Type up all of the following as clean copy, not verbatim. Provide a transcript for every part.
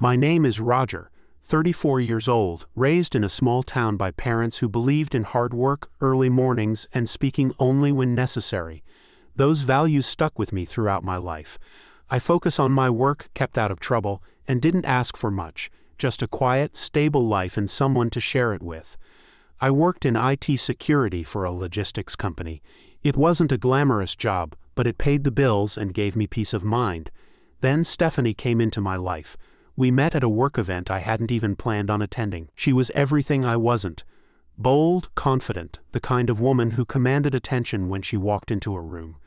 My name is Roger, 34 years old, raised in a small town by parents who believed in hard work, early mornings, and speaking only when necessary. Those values stuck with me throughout my life. I focus on my work, kept out of trouble, and didn't ask for much, just a quiet, stable life and someone to share it with. I worked in IT security for a logistics company. It wasn't a glamorous job, but it paid the bills and gave me peace of mind. Then Stephanie came into my life. We met at a work event I hadn't even planned on attending. She was everything I wasn't. Bold, confident, the kind of woman who commanded attention when she walked into a room.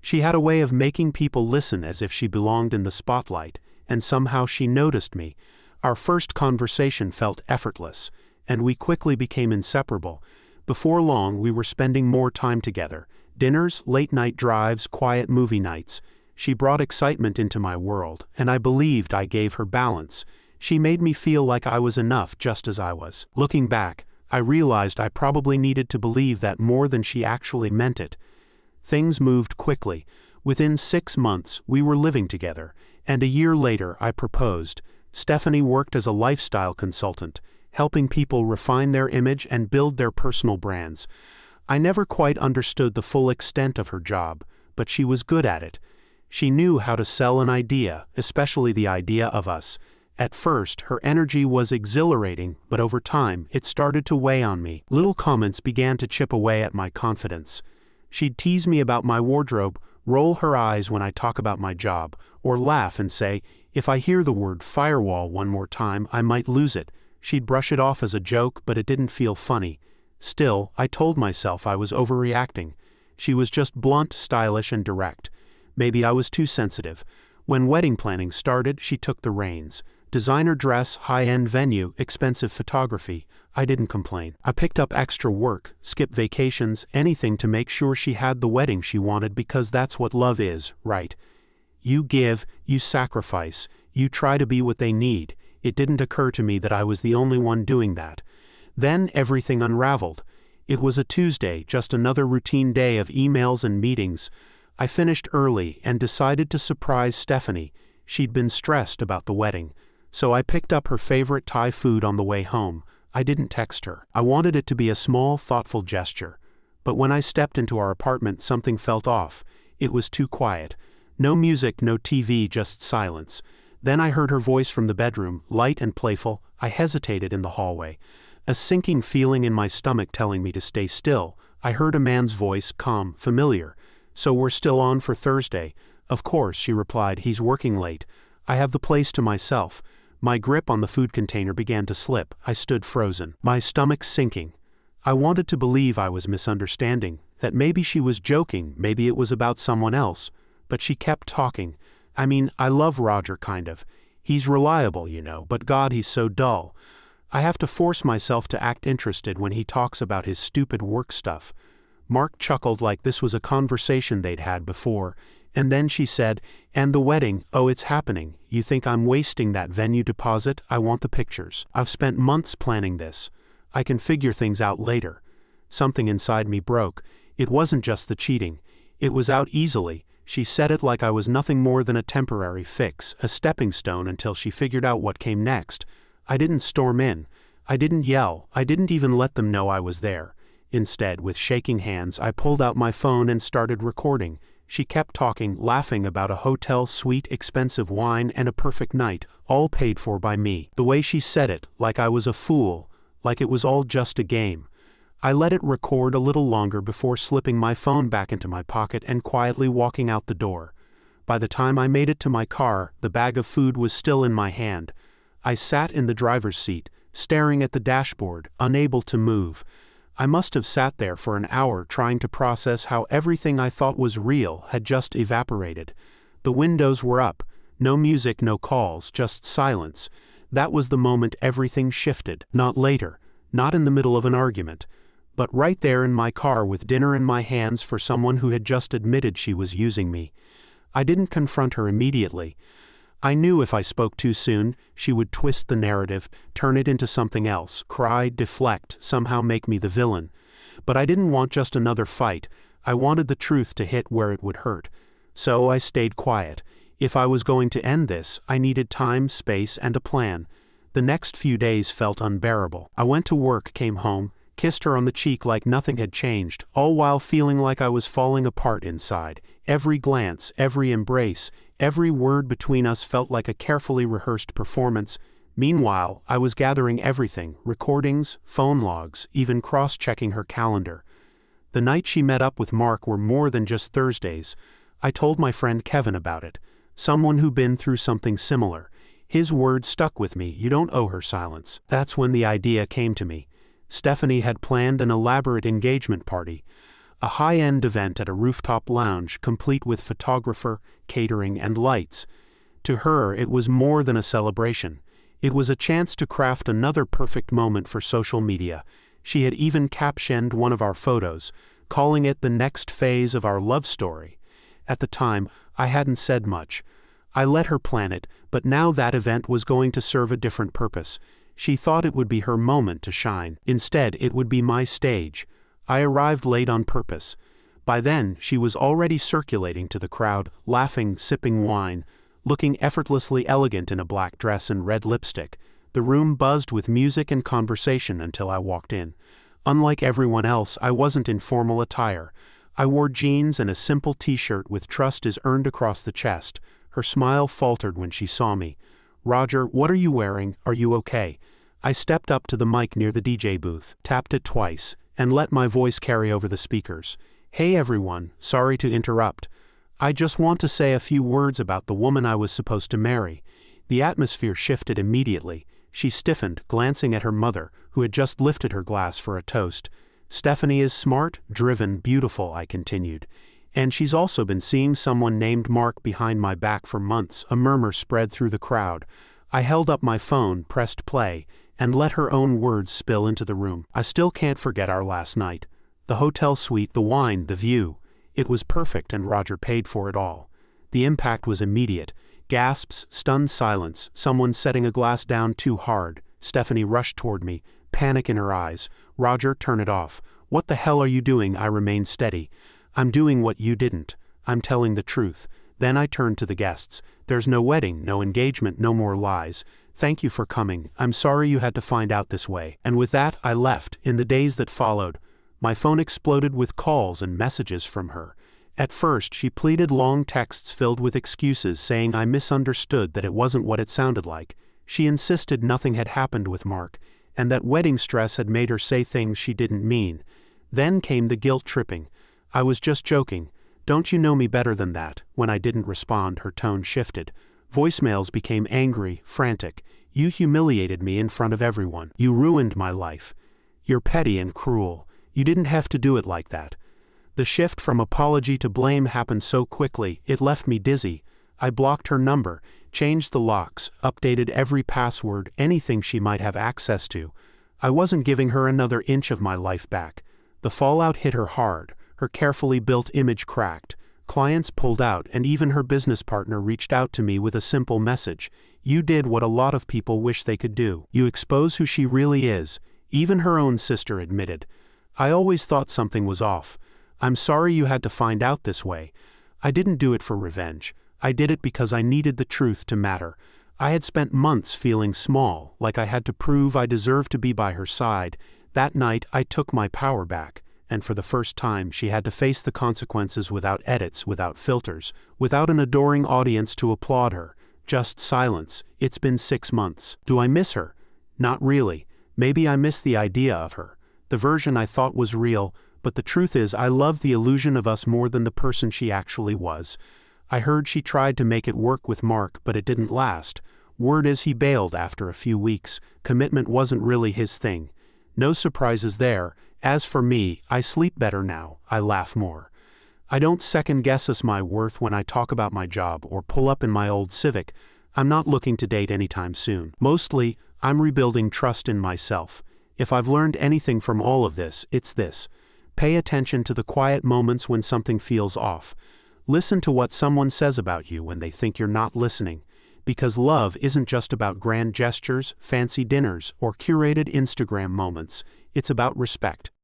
She had a way of making people listen as if she belonged in the spotlight, and somehow she noticed me. Our first conversation felt effortless, and we quickly became inseparable. Before long, we were spending more time together. Dinners, late-night drives, quiet movie nights. She brought excitement into my world, and I believed I gave her balance. She made me feel like I was enough just as I was. Looking back, I realized I probably needed to believe that more than she actually meant it. Things moved quickly. Within 6 months, we were living together, and a year later I proposed. Stephanie worked as a lifestyle consultant, helping people refine their image and build their personal brands. I never quite understood the full extent of her job, but she was good at it. She knew how to sell an idea, especially the idea of us. At first, her energy was exhilarating, but over time, it started to weigh on me. Little comments began to chip away at my confidence. She'd tease me about my wardrobe, roll her eyes when I talk about my job, or laugh and say, if I hear the word firewall one more time, I might lose it. She'd brush it off as a joke, but it didn't feel funny. Still, I told myself I was overreacting. She was just blunt, stylish, and direct. Maybe I was too sensitive. When wedding planning started, she took the reins. Designer dress, high-end venue, expensive photography. I didn't complain. I picked up extra work, skipped vacations, anything to make sure she had the wedding she wanted because that's what love is, right? You give, you sacrifice, you try to be what they need. It didn't occur to me that I was the only one doing that. Then everything unraveled. It was a Tuesday, just another routine day of emails and meetings. I finished early and decided to surprise Stephanie. She'd been stressed about the wedding. So I picked up her favorite Thai food on the way home. I didn't text her. I wanted it to be a small, thoughtful gesture. But when I stepped into our apartment, something felt off. It was too quiet. No music, no TV, just silence. Then I heard her voice from the bedroom, light and playful. I hesitated in the hallway. A sinking feeling in my stomach telling me to stay still. I heard a man's voice, calm, familiar. So we're still on for Thursday. Of course, she replied, he's working late. I have the place to myself. My grip on the food container began to slip. I stood frozen, my stomach sinking. I wanted to believe I was misunderstanding, that maybe she was joking, maybe it was about someone else. But she kept talking. I mean, I love Roger kind of. He's reliable, you know, but God, he's so dull. I have to force myself to act interested when he talks about his stupid work stuff. Mark chuckled like this was a conversation they'd had before, and then she said, and the wedding, oh, it's happening. You think I'm wasting that venue deposit? I want the pictures. I've spent months planning this. I can figure things out later. Something inside me broke. It wasn't just the cheating. It was out easily. She said it like I was nothing more than a temporary fix, a stepping stone until she figured out what came next. I didn't storm in. I didn't yell. I didn't even let them know I was there. Instead, with shaking hands, I pulled out my phone and started recording. She kept talking, laughing about a hotel suite, expensive wine, and a perfect night, all paid for by me. The way she said it, like I was a fool, like it was all just a game. I let it record a little longer before slipping my phone back into my pocket and quietly walking out the door. By the time I made it to my car, the bag of food was still in my hand. I sat in the driver's seat, staring at the dashboard, unable to move. I must have sat there for an hour trying to process how everything I thought was real had just evaporated. The windows were up. No music, no calls, just silence. That was the moment everything shifted. Not later, not in the middle of an argument, but right there in my car with dinner in my hands for someone who had just admitted she was using me. I didn't confront her immediately. I knew if I spoke too soon, she would twist the narrative, turn it into something else, cry, deflect, somehow make me the villain. But I didn't want just another fight. I wanted the truth to hit where it would hurt. So I stayed quiet. If I was going to end this, I needed time, space, and a plan. The next few days felt unbearable. I went to work, came home, kissed her on the cheek like nothing had changed, all while feeling like I was falling apart inside. Every glance, every embrace, every word between us felt like a carefully rehearsed performance. Meanwhile, I was gathering everything, recordings, phone logs, even cross-checking her calendar. The night she met up with Mark were more than just Thursdays. I told my friend Kevin about it, someone who'd been through something similar. His words stuck with me, "You don't owe her silence." That's when the idea came to me. Stephanie had planned an elaborate engagement party, a high-end event at a rooftop lounge complete with photographer, catering, and lights. To her, it was more than a celebration. It was a chance to craft another perfect moment for social media. She had even captioned one of our photos, calling it the next phase of our love story. At the time, I hadn't said much. I let her plan it, but now that event was going to serve a different purpose. She thought it would be her moment to shine. Instead, it would be my stage. I arrived late on purpose. By then, she was already circulating to the crowd, laughing, sipping wine, looking effortlessly elegant in a black dress and red lipstick. The room buzzed with music and conversation until I walked in. Unlike everyone else, I wasn't in formal attire. I wore jeans and a simple t-shirt with "Trust is earned" across the chest. Her smile faltered when she saw me. "Roger, what are you wearing? Are you okay?" I stepped up to the mic near the DJ booth, tapped it twice, and let my voice carry over the speakers. "Hey everyone, sorry to interrupt. I just want to say a few words about the woman I was supposed to marry." The atmosphere shifted immediately. She stiffened, glancing at her mother, who had just lifted her glass for a toast. "Stephanie is smart, driven, beautiful," I continued. "And she's also been seeing someone named Mark behind my back for months." A murmur spread through the crowd. I held up my phone, pressed play, and let her own words spill into the room. "I still can't forget our last night. The hotel suite, the wine, the view. It was perfect, and Roger paid for it all." The impact was immediate. Gasps, stunned silence, someone setting a glass down too hard. Stephanie rushed toward me, panic in her eyes. "Roger, turn it off." "What the hell are you doing?" I remained steady. "I'm doing what you didn't. I'm telling the truth." Then I turned to the guests. "There's no wedding, no engagement, no more lies. Thank you for coming. I'm sorry you had to find out this way." And with that, I left. In the days that followed, my phone exploded with calls and messages from her. At first, she pleaded long texts filled with excuses, saying I misunderstood, that it wasn't what it sounded like. She insisted nothing had happened with Mark, and that wedding stress had made her say things she didn't mean. Then came the guilt tripping. "I was just joking. Don't you know me better than that?" When I didn't respond, her tone shifted. Voicemails became angry, frantic. "You humiliated me in front of everyone. You ruined my life. You're petty and cruel. You didn't have to do it like that." The shift from apology to blame happened so quickly, it left me dizzy. I blocked her number, changed the locks, updated every password, anything she might have access to. I wasn't giving her another inch of my life back. The fallout hit her hard. Her carefully built image cracked. Clients pulled out, and even her business partner reached out to me with a simple message. "You did what a lot of people wish they could do. You expose who she really is." Even her own sister admitted. "I always thought something was off. I'm sorry you had to find out this way. I didn't do it for revenge. I did it because I needed the truth to matter." I had spent months feeling small, like I had to prove I deserved to be by her side. That night, I took my power back. And for the first time, she had to face the consequences without edits, without filters, without an adoring audience to applaud her. Just silence. It's been 6 months. Do I miss her? Not really. Maybe I miss the idea of her, the version I thought was real, but the truth is I love the illusion of us more than the person she actually was. I heard she tried to make it work with Mark, but it didn't last. Word is he bailed after a few weeks. Commitment wasn't really his thing. No surprises there. As for me, I sleep better now. I laugh more. I don't second-guess my worth when I talk about my job or pull up in my old Civic. I'm not looking to date anytime soon. Mostly, I'm rebuilding trust in myself. If I've learned anything from all of this, it's this. Pay attention to the quiet moments when something feels off. Listen to what someone says about you when they think you're not listening. Because love isn't just about grand gestures, fancy dinners, or curated Instagram moments. It's about respect.